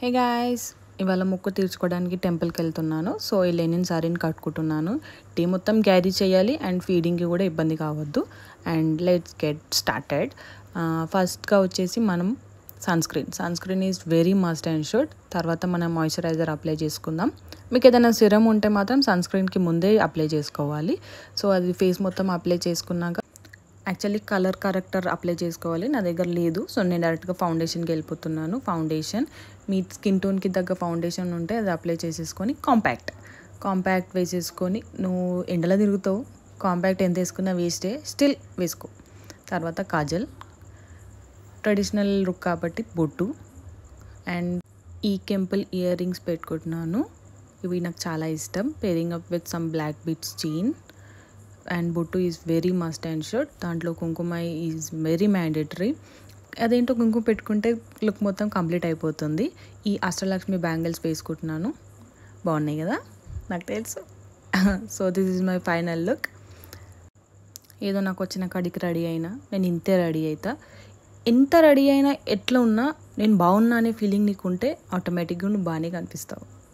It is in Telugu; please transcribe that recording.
హే గాయ్స్, ఇవాళ మొక్కు తీర్చుకోవడానికి టెంపుల్కి వెళ్తున్నాను. సో ఈ లెనిన్ సారీని కట్టుకుంటున్నాను. టీ మొత్తం క్యారీ చేయాలి అండ్ ఫీడింగ్కి కూడా ఇబ్బంది కావద్దు. And let's get started. ఫస్ట్గా వచ్చేసి మనం sunscreen is very must and should. తర్వాత మనం మాయిశ్చరైజర్ అప్లై చేసుకుందాం. మీకు ఏదైనా సిరమ్ ఉంటే మాత్రం సన్ స్క్రీన్కి ముందే అప్లై చేసుకోవాలి. సో అది ఫేస్ మొత్తం అప్లై చేసుకున్నాక యాక్చువల్లీ కలర్ కరెక్టర్ అప్లై చేసుకోవాలి. నా దగ్గర లేదు, సో నేను డైరెక్ట్గా ఫౌండేషన్కి వెళ్ళిపోతున్నాను. ఫౌండేషన్ మీ స్కిన్ టోన్కి తగ్గ ఫౌండేషన్ ఉంటే అది అప్లై చేసేసుకొని కాంపాక్ట్ వేసేసుకొని, నువ్వు ఎండలో తిరుగుతావు, కాంపాక్ట్ ఎంత వేసుకున్నా వేస్టే, స్టిల్ వేసుకో. తర్వాత కాజల్, ట్రెడిషనల్ లుక్ కాబట్టి బొట్టు అండ్ ఈ కెంపుల్ ఇయర్ రింగ్స్ పెట్టుకుంటున్నాను. ఇవి నాకు చాలా ఇష్టం. Pairing up with some black beads chain and bottu is very must and should. దాంట్లో కుంకుమ ఈజ్ వెరీ మ్యాండేటరీ. అదేంటో కుంకుమ పెట్టుకుంటే లుక్ మొత్తం కంప్లీట్ అయిపోతుంది. ఈ అష్టలక్ష్మి బ్యాంగిల్స్ వేసుకుంటున్నాను. బాగున్నాయి కదా, నాకు తెలుసు. So this is my final look. ఏదో నాకు వచ్చిన కడికి రెడీ అయినా, నేను ఇంతే రెడీ అవుతా. ఎంత రెడీ అయినా ఎట్లా ఉన్నా నేను బాగున్నా అనే ఫీలింగ్ నీకు ఉంటే ఆటోమేటిక్గా నువ్వు బాగానే కనిపిస్తావు.